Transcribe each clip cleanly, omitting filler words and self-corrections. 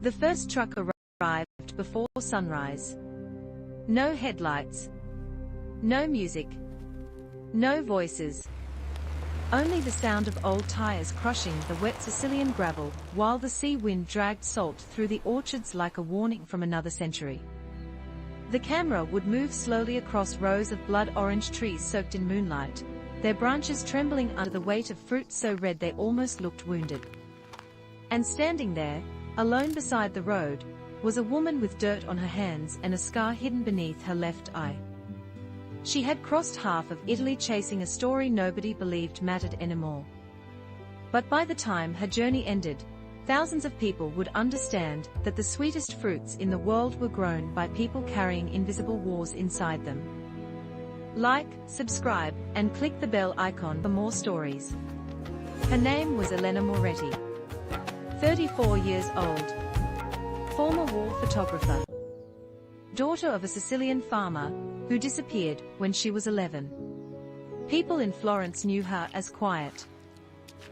The first truck arrived before sunrise. No headlights. No music. No voices. Only the sound of old tires crushing the wet Sicilian gravel, while the sea wind dragged salt through the orchards like a warning from another century. The camera would move slowly across rows of blood orange trees soaked in moonlight, their branches trembling under the weight of fruit so red they almost looked wounded. And standing there, alone beside the road, was a woman with dirt on her hands and a scar hidden beneath her left eye. She had crossed half of Italy chasing a story nobody believed mattered anymore. But by the time her journey ended, thousands of people would understand that the sweetest fruits in the world were grown by people carrying invisible wars inside them. Like, subscribe, and click the bell icon for more stories. Her name was Elena Moretti. 34 years old. Former war photographer. Daughter of a Sicilian farmer, who disappeared when she was 11. People in Florence knew her as quiet.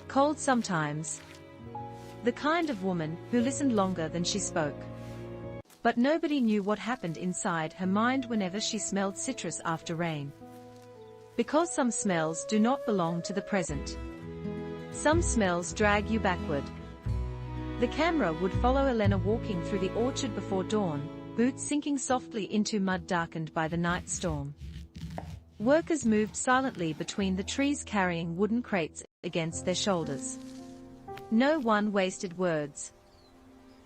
Cold sometimes. The kind of woman who listened longer than she spoke. But nobody knew what happened inside her mind whenever she smelled citrus after rain. Because some smells do not belong to the present. Some smells drag you backward. The camera would follow Elena walking through the orchard before dawn, boots sinking softly into mud darkened by the night storm. Workers moved silently between the trees carrying wooden crates against their shoulders. No one wasted words.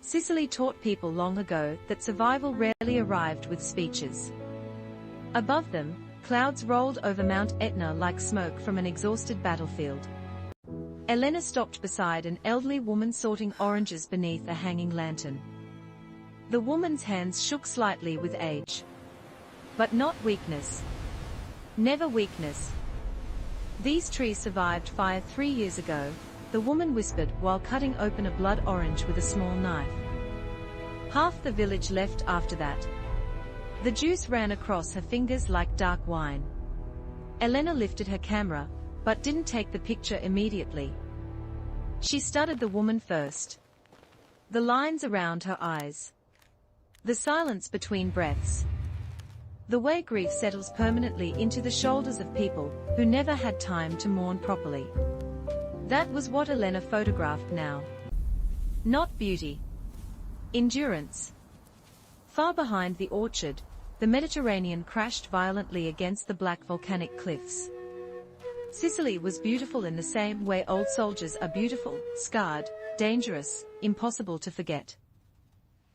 Sicily taught people long ago that survival rarely arrived with speeches. Above them, clouds rolled over Mount Etna like smoke from an exhausted battlefield. Elena stopped beside an elderly woman sorting oranges beneath a hanging lantern. The woman's hands shook slightly with age. But not weakness. Never weakness. These trees survived fire 3 years ago, the woman whispered while cutting open a blood orange with a small knife. Half the village left after that. The juice ran across her fingers like dark wine. Elena lifted her camera, but didn't take the picture immediately. She studied the woman first. The lines around her eyes. The silence between breaths. The way grief settles permanently into the shoulders of people who never had time to mourn properly. That was what Elena photographed now. Not beauty. Endurance. Far behind the orchard, the Mediterranean crashed violently against the black volcanic cliffs. Sicily was beautiful in the same way old soldiers are beautiful, scarred, dangerous, impossible to forget.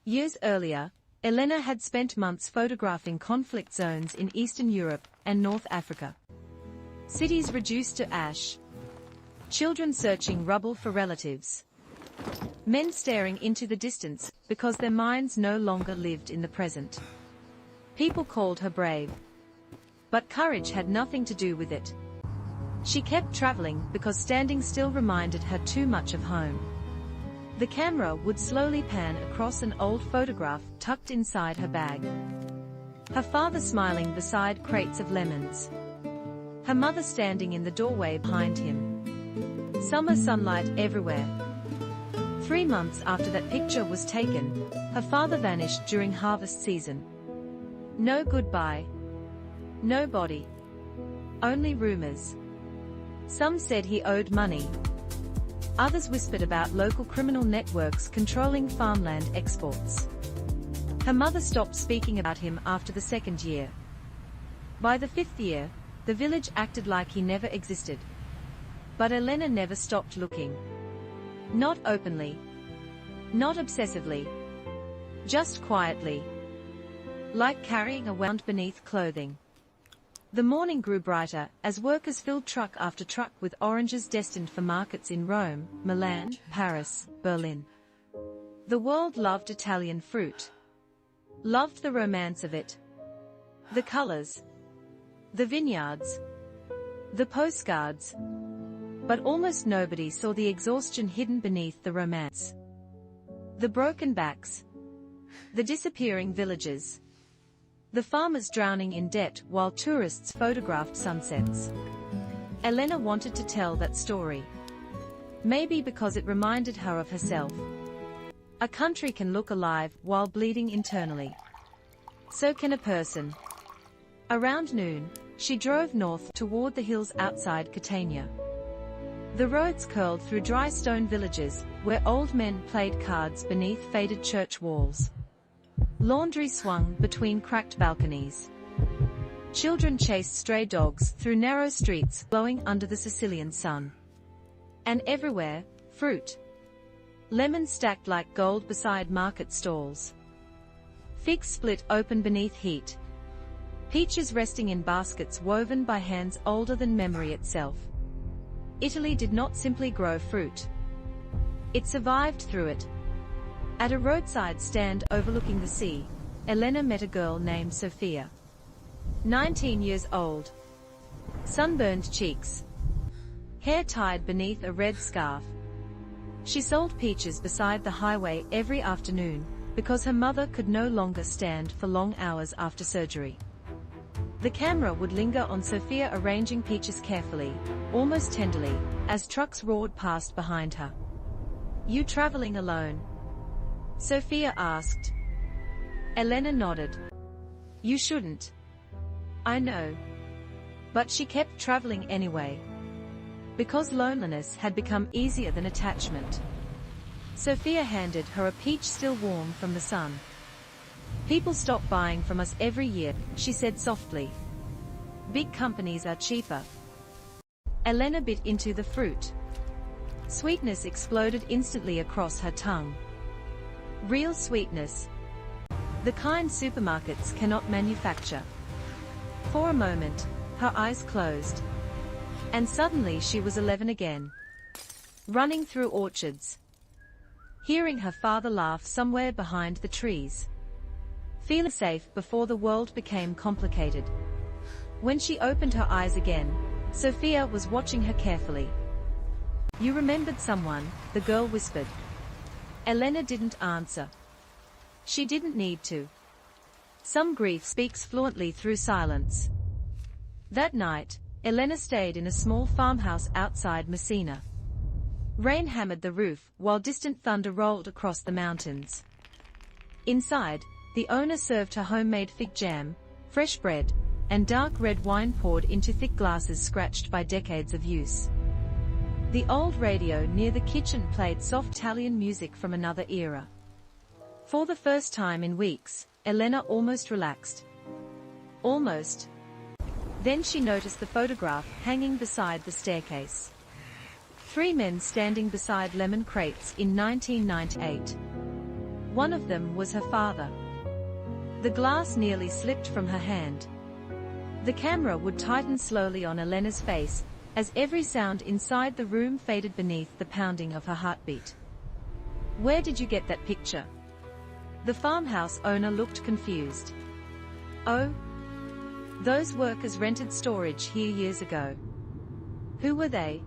Years earlier, Elena had spent months photographing conflict zones in Eastern Europe and North Africa. Cities reduced to ash. Children searching rubble for relatives. Men staring into the distance because their minds no longer lived in the present. People called her brave. But courage had nothing to do with it. She kept traveling because standing still reminded her too much of home. The camera would slowly pan across an old photograph tucked inside her bag. Her father smiling beside crates of lemons. Her mother standing in the doorway behind him. Summer sunlight everywhere. 3 months after that picture was taken, her father vanished during harvest season. No goodbye. No body. Only rumors. Some said he owed money. Others whispered about local criminal networks controlling farmland exports. Her mother stopped speaking about him after the 2nd year. By the 5th year, the village acted like he never existed. But Elena never stopped looking. Not openly. Not obsessively. Just quietly. Like carrying a wound beneath clothing. The morning grew brighter as workers filled truck after truck with oranges destined for markets in Rome, Milan, Paris, Berlin. The world loved Italian fruit. Loved the romance of it. The colors. The vineyards. The postcards. But almost nobody saw the exhaustion hidden beneath the romance. The broken backs. The disappearing villages. The farmers drowning in debt while tourists photographed sunsets. Elena wanted to tell that story. Maybe because it reminded her of herself. A country can look alive while bleeding internally. So can a person. Around noon, she drove north toward the hills outside Catania. The roads curled through dry stone villages, where old men played cards beneath faded church walls. Laundry swung between cracked balconies. Children chased stray dogs through narrow streets glowing under the Sicilian sun. And everywhere, fruit. Lemons stacked like gold beside market stalls. Figs split open beneath heat. Peaches resting in baskets woven by hands older than memory itself. Italy did not simply grow fruit. It survived through it. At a roadside stand overlooking the sea, Elena met a girl named Sofia. 19 years old. Sunburned cheeks. Hair tied beneath a red scarf. She sold peaches beside the highway every afternoon, because her mother could no longer stand for long hours after surgery. The camera would linger on Sofia arranging peaches carefully, almost tenderly, as trucks roared past behind her. "You traveling alone?" Sofia asked. Elena nodded. "You shouldn't. I know." But she kept traveling anyway. Because loneliness had become easier than attachment. Sofia handed her a peach still warm from the sun. "People stop buying from us every year," she said softly. "Big companies are cheaper." Elena bit into the fruit. Sweetness exploded instantly across her tongue. Real sweetness. The kind supermarkets cannot manufacture. For a moment, her eyes closed. And suddenly she was 11 again. Running through orchards. Hearing her father laugh somewhere behind the trees. Feeling safe before the world became complicated. When she opened her eyes again, Sofia was watching her carefully. "You remembered someone," the girl whispered. Elena didn't answer. She didn't need to. Some grief speaks fluently through silence. That night, Elena stayed in a small farmhouse outside Messina. Rain hammered the roof while distant thunder rolled across the mountains. Inside, the owner served her homemade fig jam, fresh bread, and dark red wine poured into thick glasses scratched by decades of use. The old radio near the kitchen played soft Italian music from another era. For the first time in weeks, Elena almost relaxed. Almost. Then she noticed the photograph hanging beside the staircase. 3 men standing beside lemon crates in 1998. One of them was her father. The glass nearly slipped from her hand. The camera would tighten slowly on Elena's face, as every sound inside the room faded beneath the pounding of her heartbeat. "Where did you get that picture?" The farmhouse owner looked confused. "Oh, those workers rented storage here years ago." "Who were they?"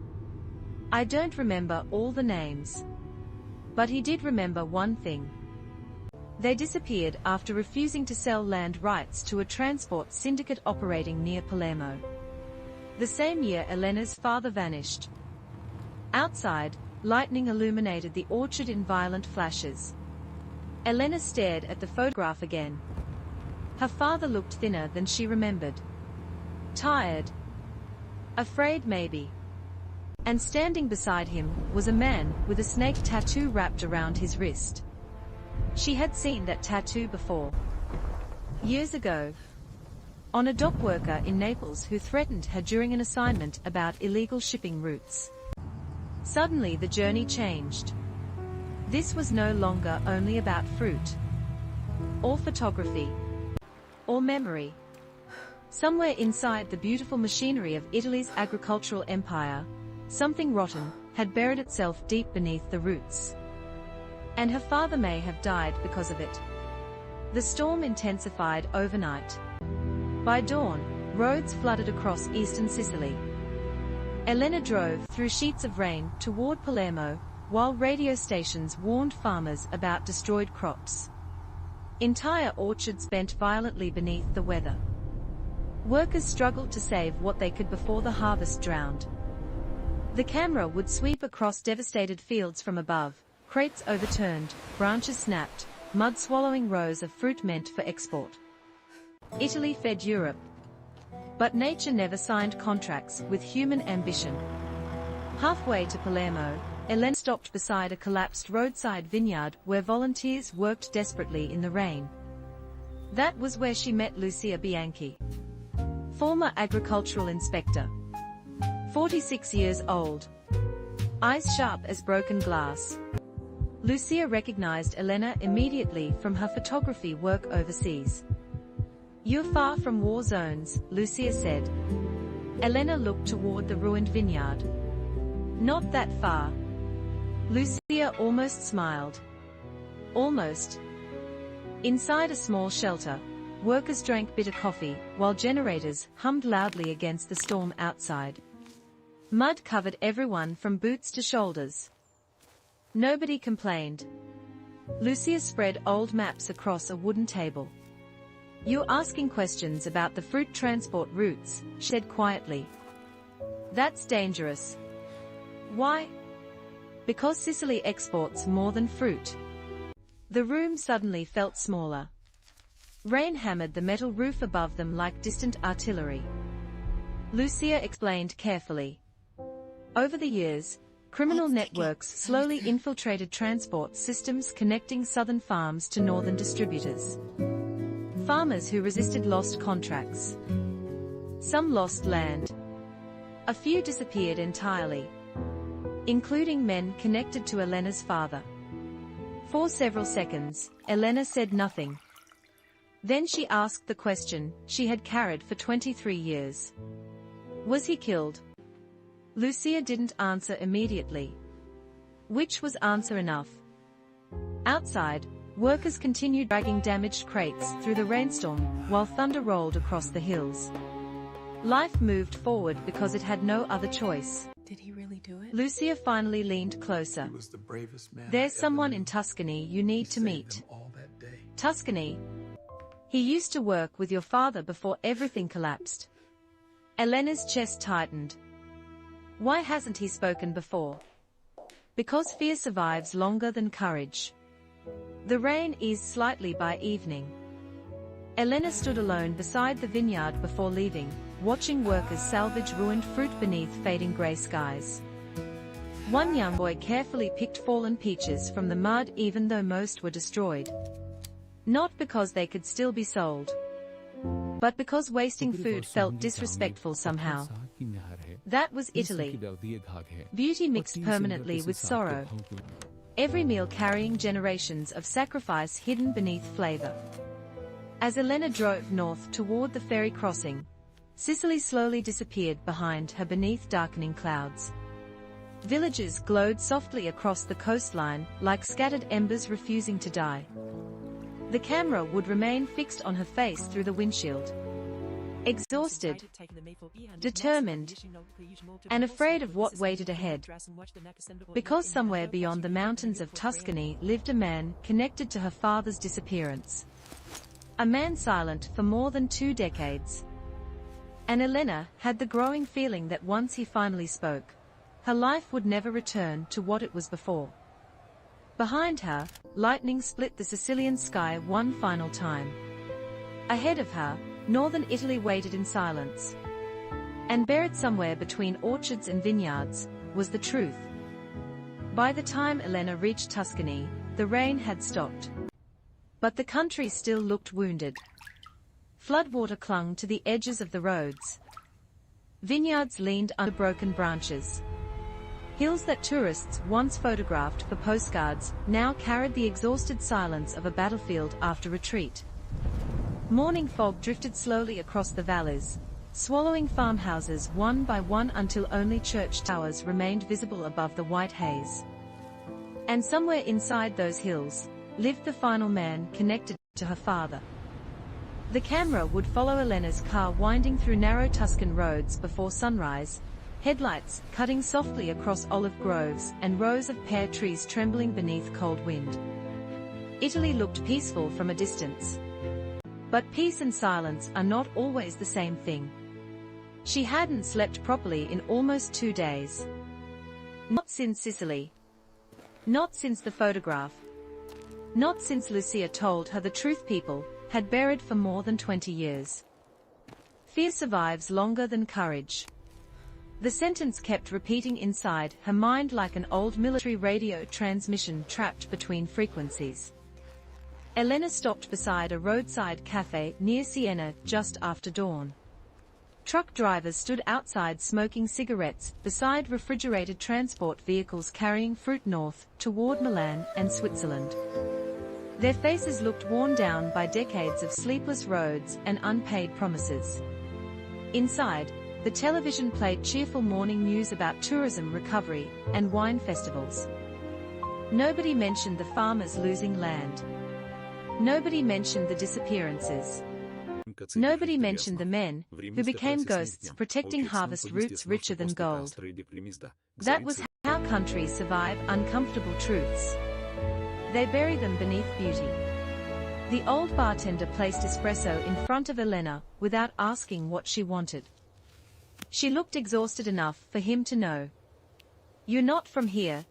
"I don't remember all the names." But he did remember one thing. They disappeared after refusing to sell land rights to a transport syndicate operating near Palermo. The same year Elena's father vanished. Outside, lightning illuminated the orchard in violent flashes. Elena stared at the photograph again. Her father looked thinner than she remembered. Tired. Afraid maybe. And standing beside him was a man with a snake tattoo wrapped around his wrist. She had seen that tattoo before. Years ago. On a dock worker in Naples who threatened her during an assignment about illegal shipping routes. Suddenly the journey changed. This was no longer only about fruit. Or photography. Or memory. Somewhere inside the beautiful machinery of Italy's agricultural empire, something rotten had buried itself deep beneath the roots. And her father may have died because of it. The storm intensified overnight. By dawn, roads flooded across eastern Sicily. Elena drove through sheets of rain toward Palermo, while radio stations warned farmers about destroyed crops. Entire orchards bent violently beneath the weather. Workers struggled to save what they could before the harvest drowned. The camera would sweep across devastated fields from above, Crates overturned, branches snapped, mud swallowing rows of fruit meant for export. Italy fed Europe. But nature never signed contracts with human ambition. Halfway to Palermo, Elena stopped beside a collapsed roadside vineyard where volunteers worked desperately in the rain. That was where she met Lucia Bianchi, former agricultural inspector. 46 years old. Eyes sharp as broken glass. Lucia recognized Elena immediately from her photography work overseas. "You're far from war zones," Lucia said. Elena looked toward the ruined vineyard. "Not that far." Lucia almost smiled. Almost. Inside a small shelter, workers drank bitter coffee, while generators hummed loudly against the storm outside. Mud covered everyone from boots to shoulders. Nobody complained. Lucia spread old maps across a wooden table. "You're asking questions about the fruit transport routes," she said quietly. "That's dangerous." "Why?" "Because Sicily exports more than fruit." The room suddenly felt smaller. Rain hammered the metal roof above them like distant artillery. Lucia explained carefully. Over the years, criminal networks slowly infiltrated transport systems connecting southern farms to northern distributors. Farmers who resisted lost contracts. Some lost land. A few disappeared entirely, including men connected to Elena's father. For several seconds, Elena said nothing. Then she asked the question she had carried for 23 years. "Was he killed?" Lucia didn't answer immediately. Which was answer enough. Outside, workers continued dragging damaged crates through the rainstorm while thunder rolled across the hills. Life moved forward because it had no other choice. Did he really do it? Lucia finally leaned closer. He was the bravest man "There's I ever someone knew. in Tuscany you need He to saved meet." them all that day. "Tuscany? He used to work with your father before everything collapsed." Elena's chest tightened. Why hasn't he spoken before? Because fear survives longer than courage. The rain eased slightly by evening. Elena stood alone beside the vineyard before leaving, watching workers salvage ruined fruit beneath fading grey skies. One young boy carefully picked fallen peaches from the mud even though most were destroyed. Not because they could still be sold, but because wasting food felt disrespectful somehow. That was Italy. Beauty mixed permanently with sorrow. Every meal carrying generations of sacrifice hidden beneath flavor. As Elena drove north toward the ferry crossing, Sicily slowly disappeared behind her beneath darkening clouds. Villages glowed softly across the coastline like scattered embers refusing to die. The camera would remain fixed on her face through the windshield. Exhausted, determined, and afraid of what waited ahead. Because somewhere beyond the mountains of Tuscany lived a man connected to her father's disappearance. A man silent for more than 2 decades. And Elena had the growing feeling that once he finally spoke, her life would never return to what it was before. Behind her, lightning split the Sicilian sky one final time. Ahead of her, northern Italy waited in silence. And buried somewhere between orchards and vineyards, was the truth. By the time Elena reached Tuscany, the rain had stopped. But the country still looked wounded. Floodwater clung to the edges of the roads. Vineyards leaned under broken branches. Hills that tourists once photographed for postcards now carried the exhausted silence of a battlefield after retreat. Morning fog drifted slowly across the valleys, swallowing farmhouses one by one until only church towers remained visible above the white haze. And somewhere inside those hills, lived the final man connected to her father. The camera would follow Elena's car winding through narrow Tuscan roads before sunrise, headlights cutting softly across olive groves and rows of pear trees trembling beneath cold wind. Italy looked peaceful from a distance. But peace and silence are not always the same thing. She hadn't slept properly in almost 2 days. Not since Sicily. Not since the photograph. Not since Lucia told her the truth people had buried for more than 20 years. Fear survives longer than courage. The sentence kept repeating inside her mind like an old military radio transmission trapped between frequencies. Elena stopped beside a roadside cafe near Siena just after dawn. Truck drivers stood outside smoking cigarettes beside refrigerated transport vehicles carrying fruit north toward Milan and Switzerland. Their faces looked worn down by decades of sleepless roads and unpaid promises. Inside, the television played cheerful morning news about tourism recovery and wine festivals. Nobody mentioned the farmers losing land. Nobody mentioned the disappearances. Nobody mentioned the men who became ghosts protecting harvest routes richer than gold. That was how countries survive uncomfortable truths. They bury them beneath beauty. The old bartender placed espresso in front of Elena without asking what she wanted. She looked exhausted enough for him to know. "You're not from here,